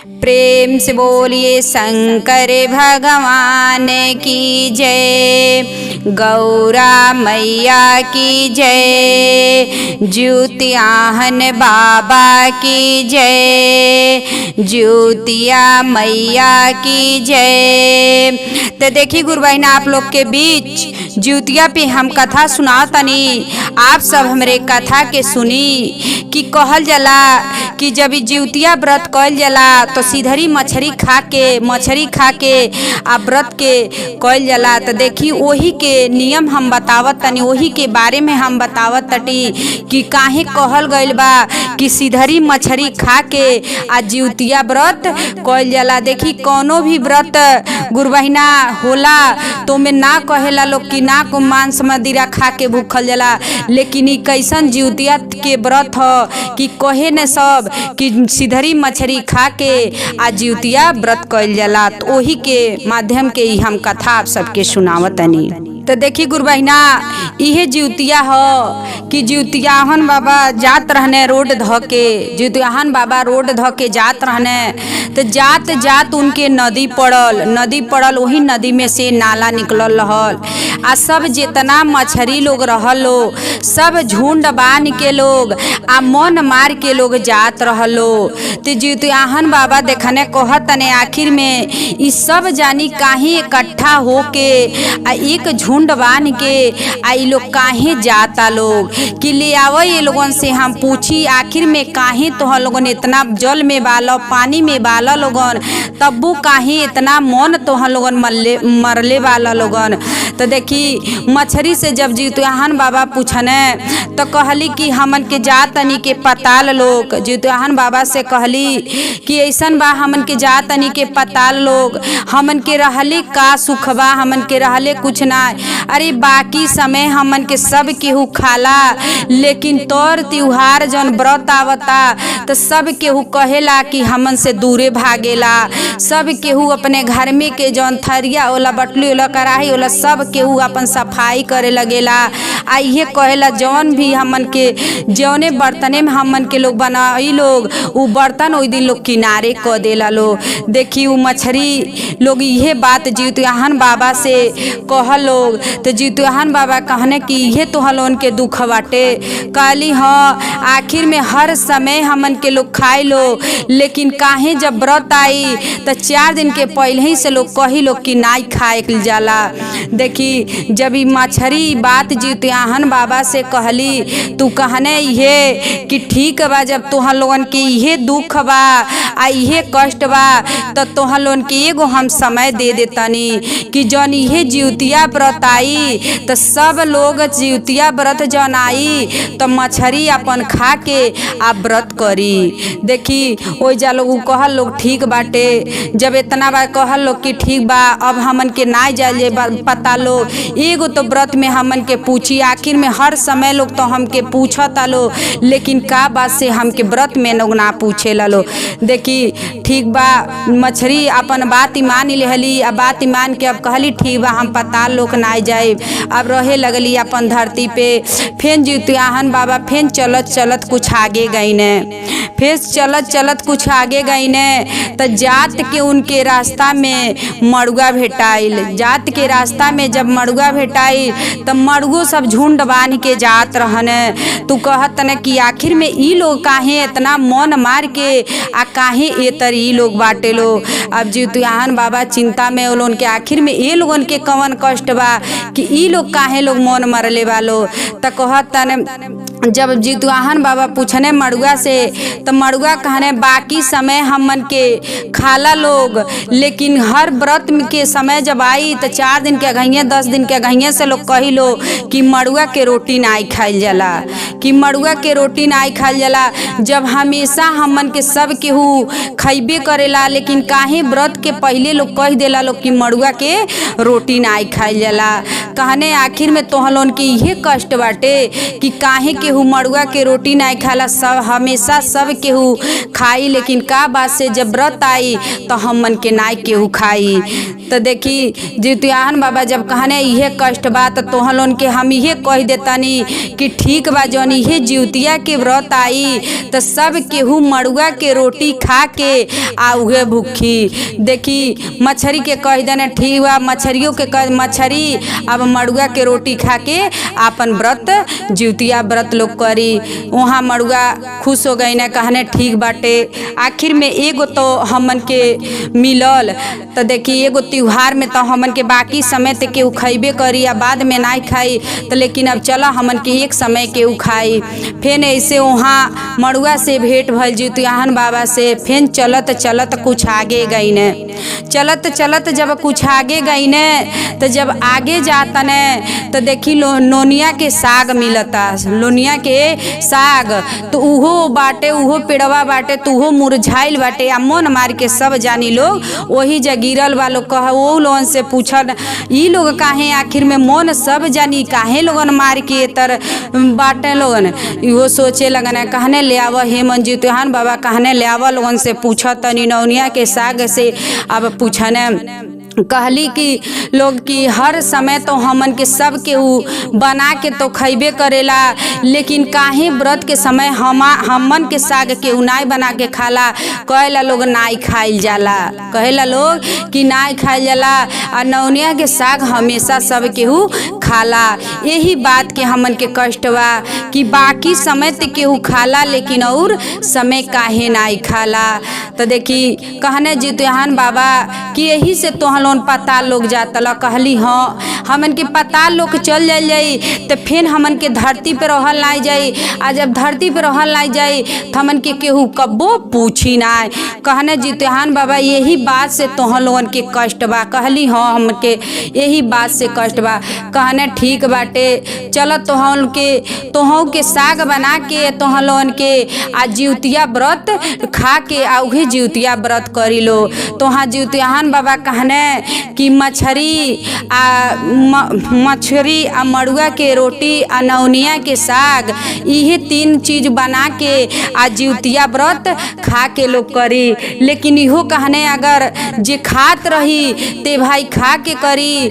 प्रेम से बोलिए शंकर भगवान की जय, गौरा मैया की जय, ज्योतियाहन बाबा की जय, ज्योतिया मैया की जय। तो देखिए गुरु बहन, आप लोग के बीच ज्योतिया पे हम कथा सुना तनी, आप सब हमरे कथा के सुनी कि कहल जाला कि जब ज्योतिया व्रत कहल जाला तो सीधरी मछली खा के आ व्रत के कहल जाला। तो देखी वही के नियम हम बतावत तनी, वही के बारे में हम बतावत तटी कि काहे कहल गइल बा कि सीधरी मछली खा के आ ज्योतिया व्रत कहल जाला। देखी कोनो भी व्रत गुरु बहिना होला तो में ना कहेला लोग कि ना को मांस मदिरा खा के भूखल जाला, लेकिन ई कैसन ज्योतिया के व्रत ह कि कहे न सब कि सीधरी मछली खा के आ ज्योतिया व्रत कहल जाला। तो वही के माध्यम के ही हम कथा आप सबके सुनावतनी। तो देखी गुरु बहिना, इहे ज्योतिया हो कि ज्योतियाहन बाबा जात रहने रोड धके, ज्योतियाहन बाबा रोड धके जात रहने। तो जात जात उनके नदी पड़ल, वही नदी में से नाला निकलल रहल आ सब जितना मछली लोग रहलो सब झुंड बान के लोग आ मन मार के लोग जात रहलो। तो ज्योतियाहन बाबा देखने कहतने आखिर में ई सब जानी काहे इकट्ठा होके आ एक झुंड बान के आ ई लोग काहे जाता लोग कि ले आवो ये लोगन से हम पूछी आखिर में काहे तो लोगन इतना जल में बालो पानी में बाला लोगन, तब्बू काहे इतना मन तो लोगन मरले वाला लोगन। तो देखी मछली से जब ज्योतियाहन बाबा पूछने तो कहली कि हमन के जातनी के पताल लोग, ज्योतियाहन बाबा से कहली कि ऐसन बा हमन के जातनी के पताल लोग, हमन के रहले का सुख बा, हमन के रहले कुछ ना। अरे बाकी समय हमन के सब केहू खाला, लेकिन तोर त्योहार जन व्रत आवता तो सब केहू कहेला कि हमन से दूरे भागेला। सब केहू अपने घर में के जौन थरिया होला, बटली होला, कढ़ाई होला, सब केहू अपन सफाई करे लगेला। आ ये कहेला जौन भी हमन के जौने बर्तने में हमन के लोग बनाई लोग उ बर्तन ओई दिन लोग किनारे क देला लोग। देखी उ मछली लोग इहे बात ज्योतियाहन बाबा से कह लोग। तो ज्योतियाहन बाबा कहने कि इहे तो हलोन के दुख बाटे। कहली हाँ, आखिर में हर समय हमन के लोग खाए लो, लेकिन काहे जब व्रत आई तो 4 दिन के पहले ही से लोग कही लोग कि नाई खाए जाला। देखी जब ई मछली बात ज्योतियाहन बाबा से कहली तू कहने इहे कि ठीक बा, जब तोहन लोगन के इहे दुख बा आ इहे कष्ट बा तो तोहन लोगन के एगो हम समय दे देतनी कि जौन इहे ज्योतिया व्रत आई तो सब लोग ज्योतिया व्रत जौन आई तो मछली अपन खा के आ व्रत करी। देखी ओइ जा लोग कहल लोग ठीक बाटे। जब इतना बार कहल लोग कि ठीक बा, अब हमन के ना जाए पता लो एगो तो व्रत में हमन के पूछी, आखिर में हर समय लोग तो हमके पूछता लो, लेकिन का बात से हमके व्रत में लोग ना पूछे लो। देखी ठीक बा, मछली अपन बात मान लेहली, अब बात मान के अब कहली ठीक बा हम पताल लोग ना जाए। अब रहे लगली अपन धरती पे। फिर ज्योतियाहन बाबा फिर चलत चलत कुछ आगे गई ने, फिर चलत कुछ आगे गई ने तो जात के उनके रास्ता में मड़ुआ भेटाइल। जात के रास्ता में जब मड़ुआ भेटाइल तो मड़ुओ सब झुंड बांध के जात रहने। तू कहत न कि आखिर में ई लोग काहे इतना मन मार के आ काहे ए तर ई लोग बाटे लो। अब ज्योतियाहन बाबा चिंता में उन के आखिर में ए लोगन के कवन कष्ट बा कि ई लोग काहे लोग मन मरले वालो। तो कहत न जब ज्योतियाहन बाबा पूछने मड़ुआ से तो मड़ुआ कहने बाकी समय हमन के खाला लोग, लेकिन हर व्रत के समय जब आई तो 4 दिन के अगहिया 10 दिन के अगहिया से लोग कही लो कि मड़ुआ के रोटी नाई खाइल जाला, कि मड़ुआ के रोटी नाई खाइल जाला। जब हमेशा हमन के सब केहू खइबे करेला, लेकिन काहे व्रत के पहले लोग कह देला लोग कि मड़ुआ के रोटी नाई खाइल जाला। कहने आखिर में तोहलोन के इहे कष्ट बाटे कि काहे के केहू मड़ुआ के रोटी नहीं खाला, सब हमेशा सब केहू खाई, लेकिन का बात से जब व्रत आई तो हमन के नाई केहू खाई। तो देखी जितियाहन बाबा जब कहने इहे कष्ट बा तो तोहन लोन के हम इहे कह देतानी कि ठीक बा, जौन इहे जितिया के व्रत आई तो सब केहू मड़ुआ के रोटी खा के आ उहे भूखी। देखी मछरी के कह देने ठीक बा, मछरियों के कह मछरी अब मड़ुआ के रोटी खा के आपन व्रत जितिया व्रत लोग करी। वहाँ मड़ुआ खुश हो गई ना, कहने ठीक बाटे, आखिर में एगो तो हमन के मिलल। तो देखी एगो त्योहार में तो हमन के बाकी समय ते केहू खैबे करी या बाद में नहीं खाई, तो लेकिन अब चला हमन के एक समय केहू खाई। फिर ऐसे वहाँ मड़ुआ से भेंट भइल जितियाहन बाबा से। फिर चलत चलत कुछ आगे गई ने, चलत चलत जब कुछ आगे गई ने तो जब आगे जाता ने तो देखी नोनिया के साग मिलता, लोनिया के साग तो उहो बाटे, उहो पेड़वा बाटे तो उहो मुरझाइल बाटे। आ मन मार के सब जानी लोग वही जगिरल वालों कह वो लोगन से पूछल ई लोग काहे आखिर में मन सब जानी काहे लोगन मार के तर बाटे लोगन। इहो सोचे लगन कहने ले आव हे मन जितियाहन बाबा कहने ले आव लोगन से पूछा तनी नौनिया के साग से। अब पूछने कहली कि लोग कि हर समय तो हमन के सब केहू बना के तो खैबे करेला, लेकिन काहे व्रत के समय हमन के साग केहू नाई बना के खाला। कहेला लोग नाई खाइल जाला, कहेला लोग कि नाई खाइल जाला, और नौनिया के साग हमेशा सब केहू खाला। यही बात के हमन के कष्ट बा कि बाकी समय ते केहू खाला लेकिन और समय काहे नाई खाला। तो देखी कहने जितियाहन बाबा कि यही से तोहन लोन पताल लोग जातला। कहली हाँ हमन के पताल लोग चल जाई तो फिर हमन के धरती पे रहल नहीं जाई, आ जब धरती पे रहल नहीं जाई तो हमन के केहू कब्बो पूछी ना। कहने जितियाहन बाबा यही बात से तोहन लोगन के कष्ट बा। कहली हाँ हमन के यही बात से कष्ट बा। कहने ठीक बाटे, चल तोहन के साग बना के तोहन लोगन के आ जितिया व्रत खा के आ उहे जितिया व्रत करी लो। तोहाँ जितियाहन बाबा कहने कि मछरी आ मड़ुआ के रोटी आ नौनिया के साग इहे तीन चीज बना के आ जितिया व्रत खा के लोग करी। लेकिन इहो कहने अगर जे खात रही ते भाई खा के करी,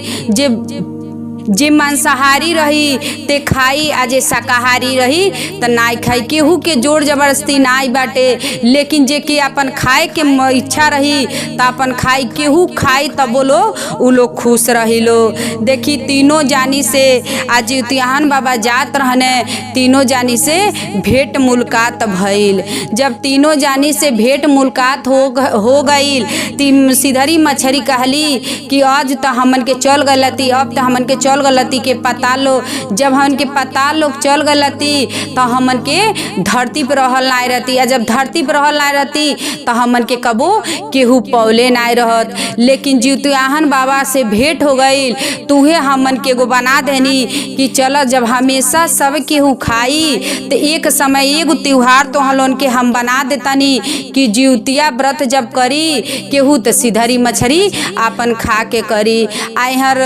जे मांसाहारी रही ते खाई, आ जे शाकाहारी रही तो नाई खाई। केहू के जोर जबरदस्ती नाई बाटे, लेकिन जे कि अपन खाए के इच्छा रही तो अपन खाई, केहू खाई तब बोलो उ लोग खुश रही लो। देखी तीनों जानी से आज जितियाहन बाबा जात रहने, तीनों जानी से भेंट मुलाकात भइल। जब तीनों जानी से भेंट मुलाकात हो गईल ती सिधरी मछरी कहली कि आज तो हमन के चल गलती, अब तो हमन के चल गलती के पता लो। जब हमन के पता लोग चल गलती तो हमन के धरती पर रहल नहीं रहती, और जब धरती पर रहल नहीं रहती तो हमन के कबो केहू पौले नहीं रहत। लेकिन जितियाहन बाबा से भेंट हो गई तुहे हमन के एगो बना देनी कि चल जब हमेशा सब केहू खाई तो एक समय एगो त्योहार तो हम के हम बना देतानी कि जितिया व्रत जब करी केहू तो सिधरी मछरी आपन खा के करी। आइहर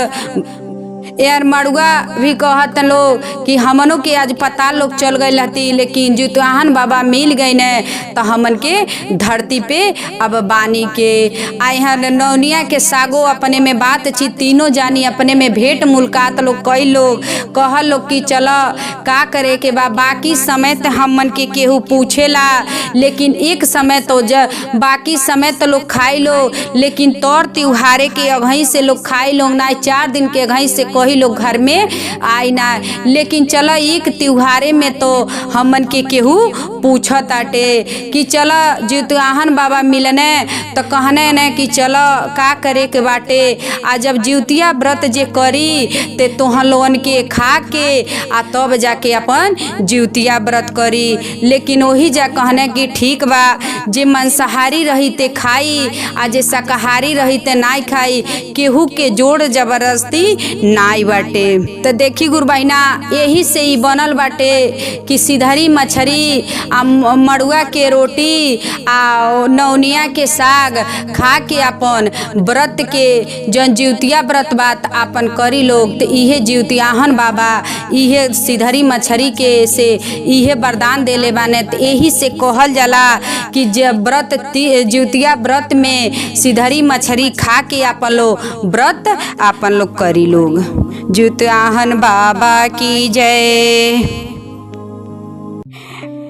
यार मड़ुआ भी कहत लोग कि हमनों के आज पता लोग चल गई रहती, लेकिन जितियाहन बाबा मिल गई ने तो हमन के धरती पे अब बानी के। आइहर नौनिया के सागो अपने में बातचीत तीनों जानी अपने में भेंट मुलाकात लोग कई लोग कह लोग कि चलो का करे के बा। बाकी समय तो हमन के केहू पूछेला, लेकिन एक समय तो बाकी समय तो लोग खाई लो, लेकिन तौर त्योहारे के अघई से लोग खाई लोग ना, 4 दिन के अघई से कोई लोग घर में आई ना। लेकिन चलो एक त्योहारे में तो हमन के केहू पूछत आटे कि चलो जितियाहन बाबा मिलने तो कहने न कि चलो का करे के बाटे। आ जब जितिया व्रत जे करी ते तोहन लोगन के खा के आ तब जाके अपन जितिया व्रत करी। लेकिन वही जा कहने कि ठीक बा, जे मांसाहारी रही ते खाई, आ जे शाकाहारी रही ते नाई खाई, केहू के जोड़ जबरदस्ती नाई बाटे। तो देखी गुरु बहिना यही से ही बनल बाटे कि सिधरी मछरी आ मड़ुआ के रोटी आ नौनिया के साग साग खा के अपन व्रत के जन जिउतिया व्रत बात आपन करी लोग। तो इहे जिउतियाहन बाबा इहे सिधरी मछरी के से इहे वरदान देले बाने। तो यही से कहल जाला कि जब व्रत जिउतिया व्रत में सिधरी मछरी खा के आपन लोग व्रत आपन लोग करी लोग। जिउतियाहन बाबा की जय।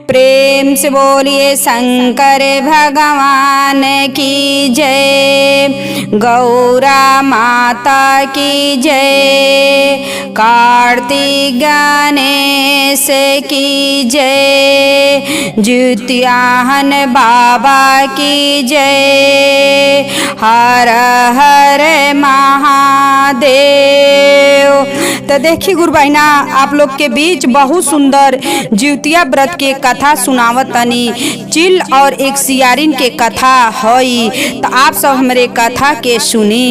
प्रेम से बोलिए शंकर भगवान की जय। गौरा माता की जय। कार्तिक गणेश की जय। जिउतियाहन बाबा की जय। हर हर महादेव। तो देखिए गुरु बहिना आप लोग के बीच बहुत सुंदर जिउतिया व्रत के कथा सुनावत तनी। चिल और एक सियारिन के कथा हई। तो आप सब हमरे कथा के सुनी।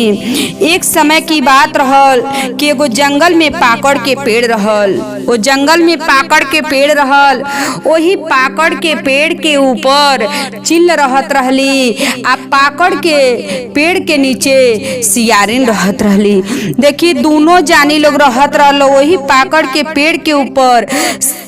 एक समय की बात रहल कि एगो जंगल में पाकड़ के पेड़ रहल। वो जंगल में पाकड़ के पेड़ रहल। वही पाकड़ के पेड़ के ऊपर चिल रहत रहली। आ पाकड़ के पेड़ के नीचे सियारिन रहत रहली। देखी दोनों जानी लोग रहत रहल। वही पाकड़ के पेड़ के ऊपर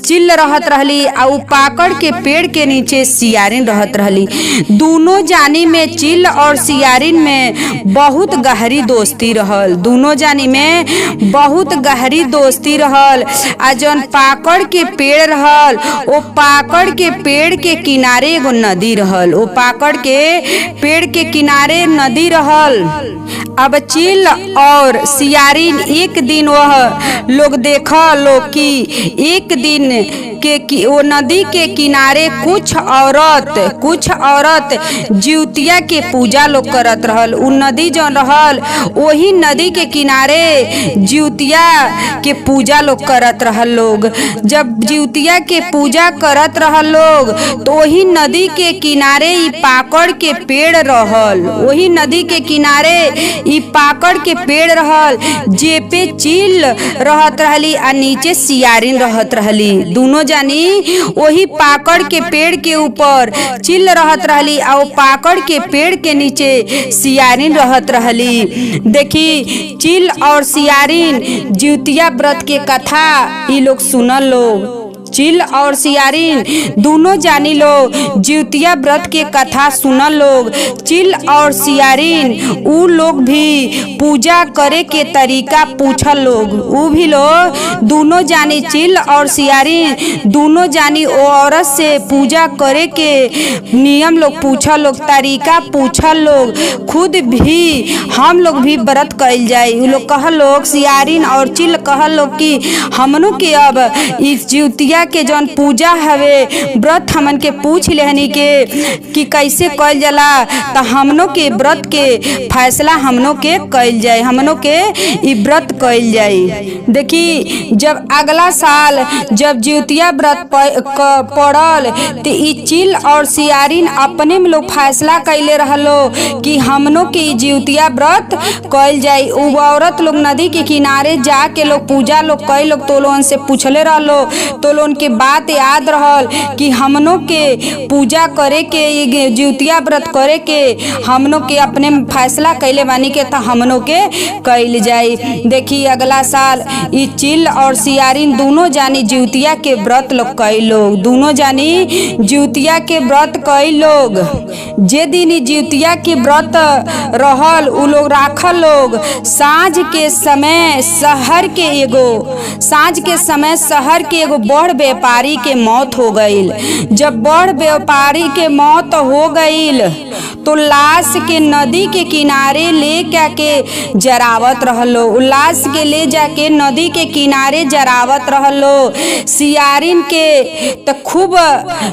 चिल रहत रहली आ उ पाकड़ के पेड़ के नीचे सियारिन रहत रहली। दोनों जानी में चिल और सियारिन में बहुत गहरी दोस्ती रहल। दोनों जानी में बहुत गहरी दोस्ती रहल। आ जौन पाकड़ के पेड़ रहल वो पाकड़ के पेड़ के किनारे एगो नदी रहल। वो पाकड़ के पेड़ के किनारे नदी रहल। अब चिल और सियारिन एक दिन वह लोग देखा लोग कि एक दिन के वो नदी के किनारे कुछ औरत जिउतिया के पूजा लोग करत रहल। उ नदी जो रहल वही नदी के किनारे जिउतिया के पूजा लोग करत रहल लोग। जब जिउतिया के पूजा करत रहल लोग तो वही नदी के किनारे ई पाकड़ के पेड़ रहल। वही नदी के किनारे ई पाकड़ के पेड़ रहल जे पे चिल रहत रहली आ नीचे सियारिन रहत रहली। दोनों जानी वही पाकड़ के पेड़ के ऊपर चिल रहत रहली और पाकड़ के पेड़ के नीचे सियारिन रहत रहली। देखी चिल और सियारिन जिउतिया व्रत के कथा ई लोग सुनल लोग। चिल और सियारिन दोनों जानी लोग जिउतिया व्रत के कथा सुनल लोग। चिल और सियारिन उ लोग भी पूजा करे के तरीका पूछल लोग। उ भी लोग दोनों जानी चिल और सियारिन दोनों जानी ओ औरत से पूजा करे के नियम लोग पूछल लोग, तरीका पूछल लोग। खुद भी हम लोग भी व्रत कइल जाए। उ लोग कहल लोग, सियारिन और चिल कहल लोग कि हमनों के अब इस जिउतिया के जौन पूजा हवे व्रत हमन के पूछ लेहनी के कि कैसे कइल जाला। तो हमनों के व्रत के फैसला हमनों के कइल जाए, हमनों के ई व्रत कइल जाए। देखी जब अगला साल जब जिउतिया व्रत पड़ल तो ई चिल और सियारिन अपने में लोग फैसला कैले रहलो कि हमनों के जिउतिया व्रत कइल जाए। उ औरत लोग नदी के किनारे जाके लोग पूजा लोग कई लोग तो लोगन से पूछले रहलो। तो लोगन के बात याद रहल कि हमनों के पूजा करे के जिउतिया व्रत करे के हमनों के अपने फैसला कैले बानी के तो हमनों के कैल जाए। देखी अगला साल ई चिल और सियारिन दोनों जानी जिउतिया के व्रत लोग कई लोग। दोनों जानी जिउतिया के व्रत कई लोग। जे दिन जिउतिया के व्रत रहल उ लोग राखल लोग। साँझ के समय शहर के एगो बड़ व्यापारी के मौत हो गईल। जब बड़ व्यापारी के मौत हो गईल तो लाश के नदी के किनारे ले जाके जरावत रहलो। लाश के ले जाके नदी के किनारे जरावत रहलो। सियारिन के तो खूब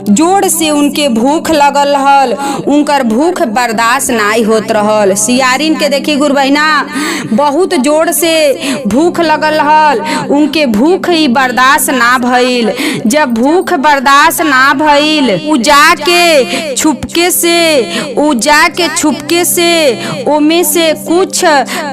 जोर से उनके भूख लगल रहल। उनकर भूख बर्दाश्त नाई होत रहल। सियारिन के देखी गुरु बहिना बहुत जोर से भूख लगल रहल। उनके भूख ही बर्दाश्त ना भइल। जब भूख बर्दाश्त ना भइल उ जाके छुपके से ओमे से कुछ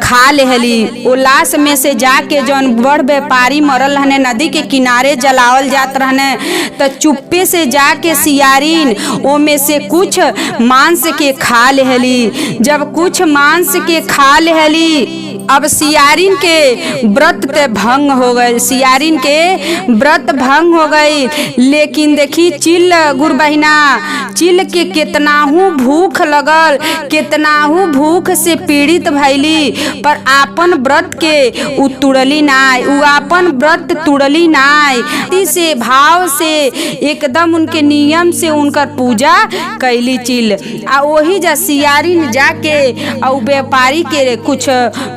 खा लेहली। ओ लाश में से जाके जौन बड़ व्यापारी मरल रहने नदी के किनारे जलावल जात रहने तो चुप्पे से जाके सियारिन ओमे से कुछ मांस के खा लेहली। जब कुछ मांस के खा लेहली अब सियारिन के व्रत ते भंग हो गए, सियारिन के व्रत भंग हो गई। लेकिन देखी चिल गुरु बहिना चिल के कितनाहू भूख लगल, कितनाहू भूख से पीड़ित भैली पर आपन व्रत के उ तुड़ली नाय, उ आपन व्रत तुड़ली नाय। से भाव से एकदम उनके नियम से उनकर पूजा कैली चिल। आ वही जा सियारिन जाके और व्यापारी के कुछ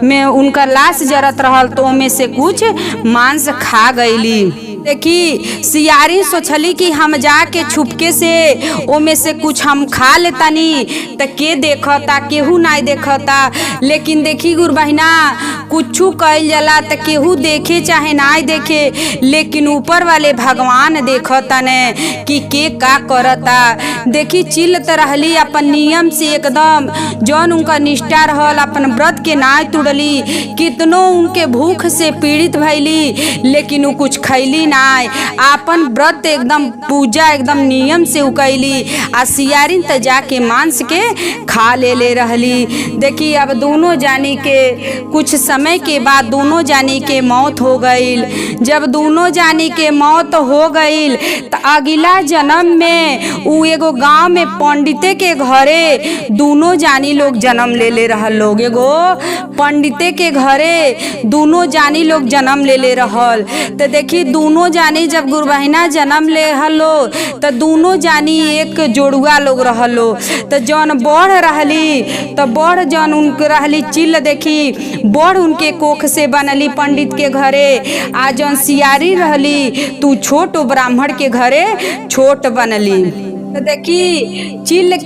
में उनका लाश जरत रहल तो में से कुछ मांस खा गईली। देखी सियारी सोचली कि हम जाके छुपके से ओमे से कुछ हम खा लेतानी त के देखता, केहू नहीं देखता। लेकिन देखी गुरु बहिना कुछू कइल जाला त केहू देखे चाहे नहीं देखे, लेकिन ऊपर वाले भगवान देखता ने कि के का करता। देखी चिल त रहली अपन नियम से एकदम जौन उनका निष्ठा रहल, अपन व्रत के नाय तुड़ली। कितनो उनके भूख से पीड़ित भैली लेकिन उ कुछ खैली नाय, आपन व्रत एकदम पूजा एकदम नियम से उकैली। आ सियारिन त जाके मांस के खा ले रहली। देखी अब दोनों जानी के कुछ समय के बाद दोनों जानी के मौत हो गईल। जब दोनों जानी के मौत हो गईल त अगला जन्म में उ एगो गांव में पंडिते के घरे दोनों जानी लोग जन्म ले रहल लोग। एगो पंडिते के घरे दोनों जानी लोग जन्म ले रहल। तो देखी दोनों जानी जब गुरु बहिना जन्म ले हलो तो दोनों जानी एक जोड़ुआ लोग रहलो। तो जौन बढ़ रहली तो बढ़ जौन उनके रहली चिल देखी बढ़ उनके कोख से बनली पंडित के घरे। आ जौन सियारी रहली तू छोट ब्राह्मण के घरे छोट बनली। तो देखी चिल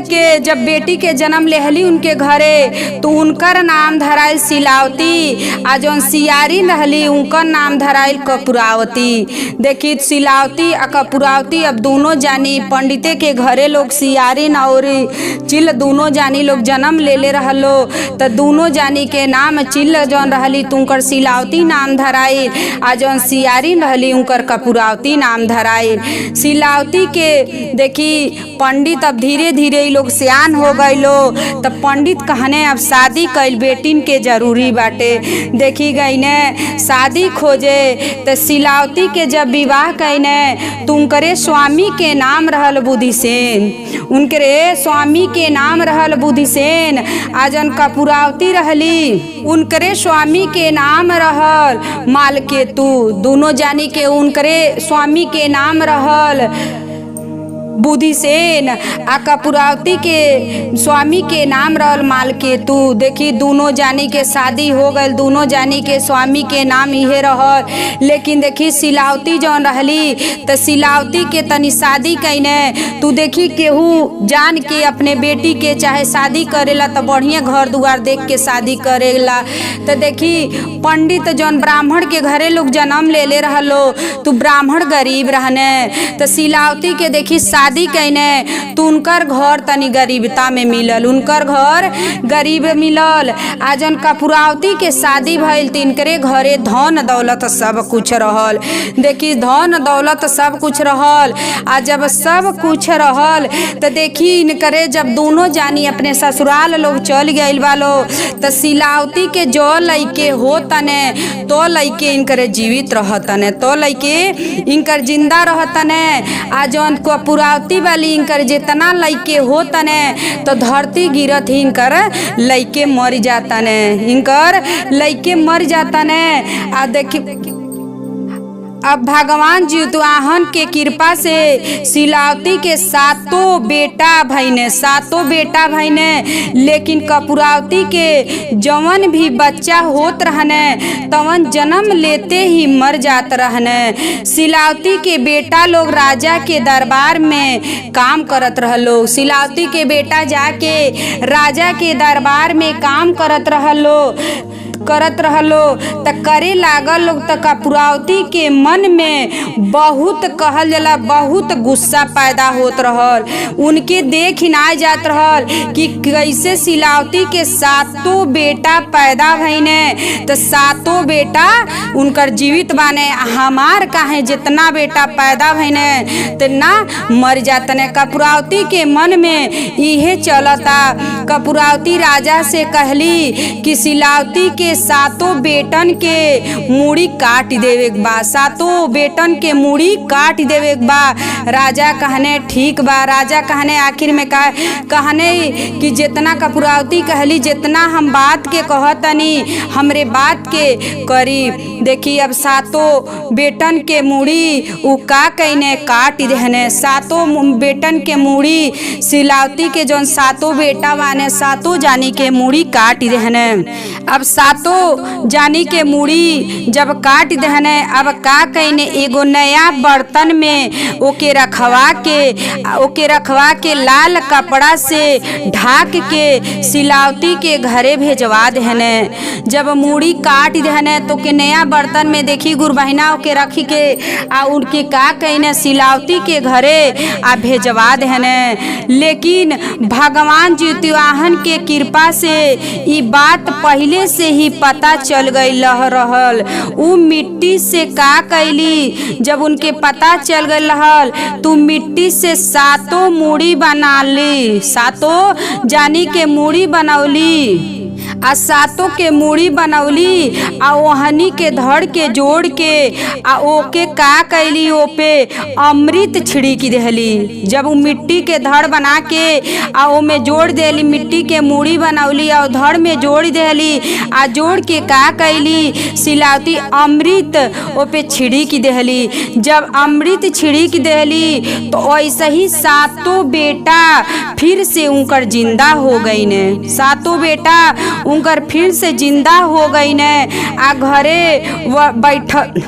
के जब बेटी के जन्म लेहली उनके घरे तो उनकर नाम धराइल सिलावती। आ जौन सियारी रहली उनकर नाम धराइल कपूरावती। देखी सिलावती आ कपूरावती अब दोनों जानी पंडिते के घरे लोग सियारी और चिल दोनों जानी लोग जन्म ले रहलो। तो दोनों जानी के नाम चिल जौन रहली तो उनकर सिलावती नाम धराइल, आ जौन सियारी रहली उनकर कपूरावती नाम धराइल। सिलावती के देखी पंडित अब धीरे धीरे लोग सियान हो गईलो। तब पंडित कहने अब शादी कैल बेटिन के जरूरी बाटे। देखी गई ने शादी खोजे तो सिलावती के जब विवाह कैने तो उनकरे स्वामी के नाम रहल बुधिसेन, उनकरे स्वामी के नाम रहल बुधिसेन। आ जौन कपूरावती रहली उनकरे स्वामी के नाम रहल मालकेतु। दोनों जानी के उनकरे स्वामी के नाम रहल बुधिसेन आ कपूरावती के स्वामी के नाम रहल मालकेतु। देखी दोनों जानी के शादी हो गई, दोनों जानी के स्वामी के नाम इहे रहल। लेकिन देखी सिलावती जौन रहली तो सिलावती के तनी शादी कैने तू देखी केहू जान के अपने बेटी के चाहे शादी करेला तो बढ़िया घर दुआर देख के शादी करेला। तो देखी पंडित जौन ब्राह्मण के घरे लोग जन्म ले रहलो तू ब्राह्मण गरीब रहने। तो सिलावती के देखी शादी कैने तो उनकर घर तनी गरीबता में मिलल, उनकर घर गरीब मिलल। आ जौन कपूरावती के शादी भइल तो इनकरे घरे धन दौलत सब कुछ रहल। देखी धन दौलत सब कुछ रहल। आ जब सब कुछ रहल तो देखी इनकरे जब दोनों जानी अपने ससुराल लोग चल गइल वालो तो सिलावती के जो लइके हो तने तो लइके इनकरे जीवित रहतने, तो लइके इनकर जिंदा रहतने। आ जौन कपूरावती वाली इनकर जितना लइके हो तने तो धरती गिरत ही इनकर लइके मर जातने, इनकर लइके मर जातने। आ देखी अब भगवान जितवाहन के कृपा से सिलावती के सातों बेटा भईने। लेकिन कपूरावती के जवन भी बच्चा होत रहने तवन जन्म लेते ही मर जात रहने। सिलावती के बेटा लोग राजा के दरबार में काम करत रहलो। सिलावती के बेटा जाके राजा के दरबार में काम करत रहलो। करत रहलो त करे लागल लोग त कपूरावती के मन में बहुत कहल जाला बहुत गुस्सा पैदा होत रहल। उनके देख ही ना जात रहल कि कैसे शिलावती के सातों बेटा पैदा भइने तो सातों बेटा उनकर जीवित बाने, हमार काहे जितना बेटा पैदा भइने तो ना मर जातने। कपूरावती के मन में इहे चलता। कपूरावती राजा से कहली कि शिलावती के सातों बेटन के मूड़ी काट देवे बा, सातों बेटन के मूड़ी काट देवे बा। राजा कहने ठीक बा। राजा कहने आखिर में कहने कि जितना कपूरावती कहली जितना हम बात के कहतनी हमरे बात के करी। देखी अब सातों बेटन के मूड़ी उ का कइने काट देहने। सातों बेटन के मूड़ी शिलावती के जौन सातों बेटा बाने सातों जानी के मूड़ी काट देहने। अब सातों जानी के मूड़ी जब काट देहने अब का कइने एगो नया बर्तन में ओके रखवा के लाल कपड़ा से ढाक के शिलावती के घरे भेजवा देहने। जब मूड़ी काट देहने तो के नया बर्तन में देखी गुरबहिना ओके रखी के आ उनके का कइने शिलावती के घरे आ भेजवा देहने। लेकिन भगवान ज्योतिवाहन के कृपा से ई बात पहले से ही पता चल गई रहल। उ मिट्टी से का कैली जब उनके पता चल गई रहल तू मिट्टी से सातों मूड़ी बना ली, सातों जानी के मूड़ी बनौली आ सातों के मूड़ी बनौली आ ओहनी के धड़ के जोड़ के आ ओके का कैली ओपे अमृत छिड़क देहली। जब उ मिट्टी के धड़ बना के आ ओमे जोड़ देली, मिट्टी के मूड़ी बनौली और धड़ में जोड़ देली आ जोड़ के का कैली शिलावती अमृत ओपे छिड़क देहली। जब अमृत छिड़क देहली तो ऐसे ही सातों बेटा फिर से उनकर जिंदा हो गई ने। सातों बेटा उनकर फिर से जिंदा हो गई ने आ घरे बैठल।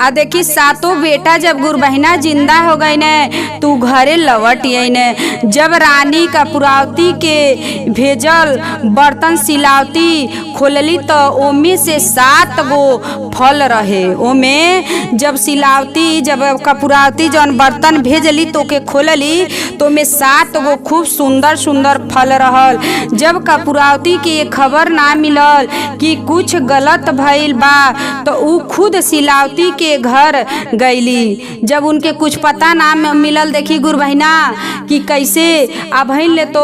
आ देखी सातों बेटा जब गुरबहिना जिंदा हो गई ने तू घरे लौट आई ने। जब रानी कपूरावती के भेजल बर्तन शिलावती खोलली तो ओमे से 7 गो फल रहे। ओमे जब शिलावती जब कपूरावती जौन बर्तन भेजली तो के खोलली तो ओमे 7 गो खूब सुंदर सुंदर फल रहल। जब कपूरावती के ये खबर ना मिलल कि कुछ गलत भइल बा तो उ खुद शिलावती के घर गईली। जब उनके कुछ पता ना मिलल देखी गुरबहिना कि कैसे अभइन ले तो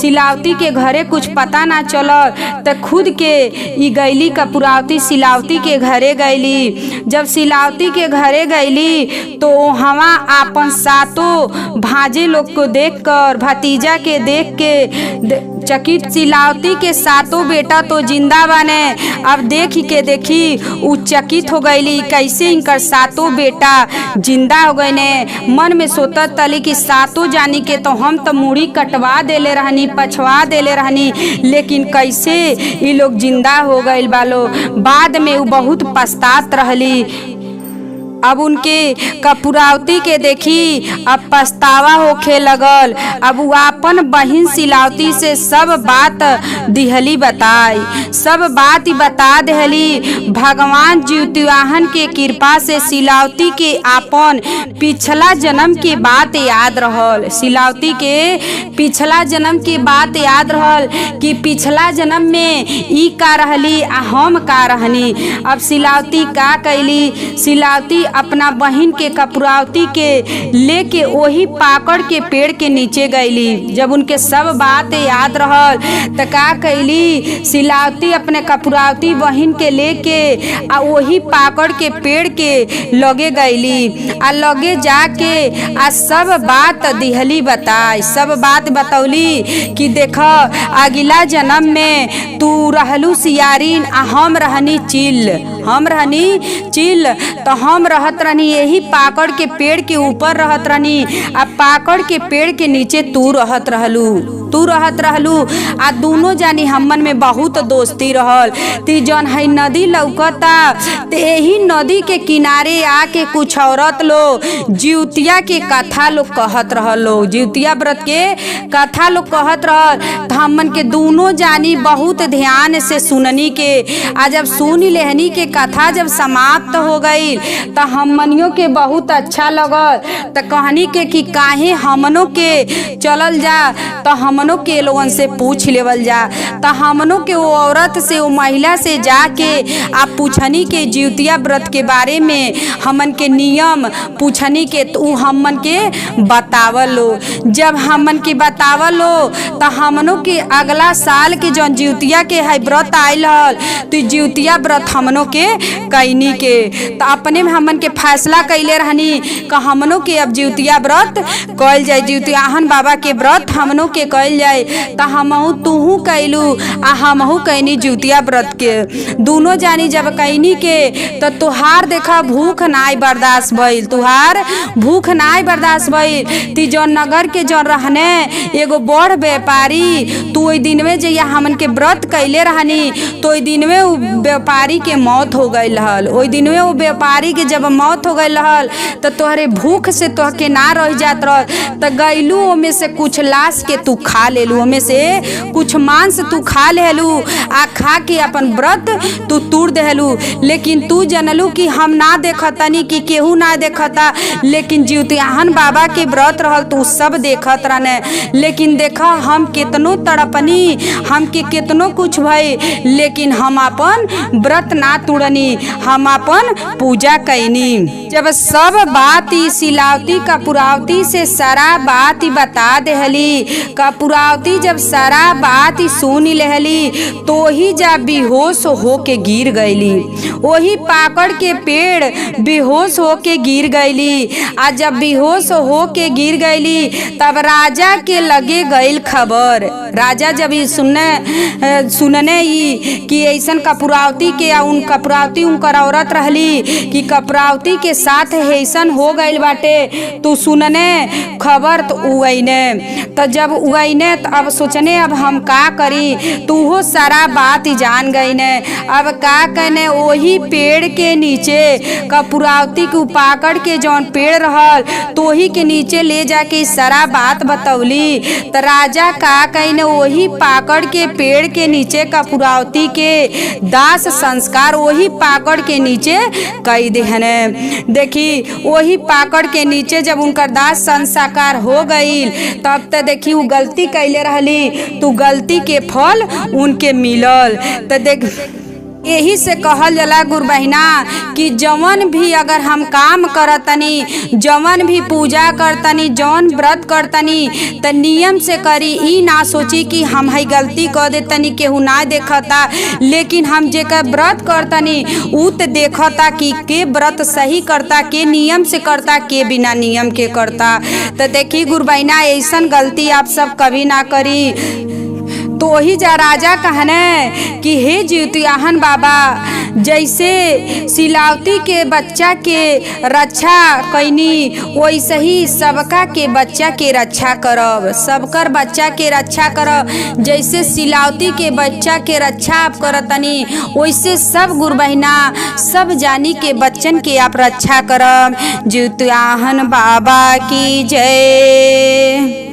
शिलावती के घरे कुछ पता ना चलल तो खुद के ई गईली कपूरावती शिलावती के घरे गईली। जब शिलावती के घरे गईली तो वहाँ आपन सातों भांजे लोग को देखकर भतीजा के देख के चकित शिलावती के सातों बेटा तो जिंदा बने। अब देखी उ चकित हो गईली कैसे इनकर सातों बेटा जिंदा हो गए ने। मन में सोचत तली कि सातों जानी के तो हम तो मूड़ी कटवा देले रहनी पछवा देले रहनी लेकिन कैसे ये लोग जिंदा हो गए बालो। बाद में वो बहुत पछतात रहली। अब उनके कपूरावती के देखी अब पछतावा होखे लगल। अब वो अपन बहिन शिलावती से सब बात दिहली बताई, सब बात बता देहली। भगवान ज्योतिवाहन के कृपा से शिलावती के अपन पिछला जन्म के बात याद रहल। शिलावती के पिछला जन्म के बात याद रहल कि पिछला जन्म में ई का रहली आ हम का रहनी। अब शिलावती का कैली शिलावती अपना बहिन के कपूरावती के लेके वही पाकड़ के पेड़ के नीचे गईली। जब उनके सब बात याद रहल तो का कैली शिलावती अपने कपूरावती बहिन के लेके आ वही पाकड़ के पेड़ के लगे गईली। आ लगे जाके आ सब बात दिहली बताई, सब बात बतौली कि देख अगला जन्म में तू रहलू सियारिन आ हम रहनी चिल, हम रहनी चिल तो हम रहत रहनी, यही पाकड़ के पेड़ के ऊपर रहत रहनी, आ पाकड़ के पेड़ के नीचे तू रहत रहलू आ दोनों जानी हमन में बहुत दोस्ती रहल। ती जौन है नदी लौकता, ते यही नदी के किनारे आके कुछ औरत लोग जिउतिया के कथा लोग कहत रहल, जिउतिया व्रत के कथा लोग कहत रहल। तो हमन के दोनों जानी बहुत ध्यान से सुननी के, आ जब सुन लेहनी के कथा जब समाप्त हो गई तो हमनियों के बहुत अच्छा लगल। तो कहनी के कि काहे हमनों के चलल जा, तो हमनों के लोगन से पूछ लेवल जा। तो हमनों के वो औरत से, वो महिला से जाके आप पूछनी के जिउतिया व्रत के बारे में, हमन के नियम पूछनी के, तो हमन के बतावलो। जब हमन के बतावलो तो हमनों के अगला साल के जौन जिउतिया के है व्रत आयल हल, तो जिउतिया व्रत हमनों के कैनी के। तो अपने में हमन के फैसला कैले रहनी कि हमनों के अब जिउतिया व्रत कैल जाए, जिउतियाहन बाबा के व्रत हमनों के कैल जाए। तो हमहू तूहू कैलू आ हमहू कैनी जिउतिया व्रत के। दोनों जानी जब कैनी के तो तुहार देखा भूख नाई बर्दाश्त भइल, तुहार भूख नाई बर्दाश्त भइल। ती जौन नगर के जौन रहने एगो बड़ व्यापारी, तू ओई दिन में जैया हमन के व्रत कैले रहनी, तो ओई दिन में उ व्यापारी के मौत हो गई रहल। ओई दिन में वो व्यापारी के जब मौत हो गई रहल तो तोहरे भूख से तोहके ना रह जात रहल, तो गैलू ओमे से कुछ लाश के तू खा लेलू, ओमे से कुछ मांस तू खा लेलू आ खा के अपन व्रत तू तोड़ देलू। लेकिन तू जनलू कि हम ना देखतनी, कि केहू ना देखता, लेकिन जिउतियाहन बाबा के व्रत रहल तू सब देखत रहने। लेकिन देखा हम कितनो तड़पनी, हमके कितनो कुछ भई, लेकिन हम अपन व्रत ना तोड़नी, हम अपन पूजा कैनी। जब सब बात सिलावती कपुरावती से सारा बात बता देहली, कपुरावती जब सारा बात सुन लेहली तो ही जब बेहोश हो के गिर गईली, वही पाकड़ के पेड़ बेहोश हो के गिर गईली। आ जब बेहोश हो के गिर गईली तब राजा के लगे गईल खबर। राजा जब ये सुनने कि ऐसन कपुरावती के, उन कपुरावती उनकर औरत रहली कि कपुरावती के साथ ऐसन हो गईल बाटे, तो सुनने खबर तो उगैने। तो जब उगैने तो अब सोचने अब हम का करी, तू हो सारा बात जान गई ने। अब का कहने, वही पेड़ के नीचे कपुरावती के पाकड़ के जौन पेड़ रहल तो वही के नीचे ले जाके सारा बात बतौली। तो राजा का कहने, वही पाकड़ के पेड़ के नीचे कपुरावती के दास संस्कार वही पाकड़ के नीचे कई देहने। देखी वही पाकड़ के नीचे जब उनकर दास संस्कार हो गई तब तो देखी वो गलती कैले रहली, तो गलती के फल उनके मिलल। तो देख यही से कहल जाला गुरु बहिना कि जवन भी अगर हम काम करतनी, जवन भी पूजा करतनी, जौन व्रत करतनी, तो नियम से करी। ई ना सोची कि हम है गलती कर देतनी केहू ना देखता, लेकिन हम जेकर व्रत करतनी उ तो देखता कि के व्रत सही करता, के नियम से करता, के बिना नियम के करता। तो देखी गुरु बहिना ऐसन गलती आप सब कभी ना करी। तो वही जा राजा कहने कि हे जिउतियाहन बाबा, जैसे सिलावती के बच्चा के रक्षा कैनी वैसे ही सबका के बच्चा के रक्षा करब, सबकर बच्चा के रक्षा करब। जैसे सिलावती के बच्चा के रक्षा आप करतनी वैसे सब गुरु बहिना सब जानी के बच्चन के आप रक्षा करब। जिउतियाहन बाबा की जय।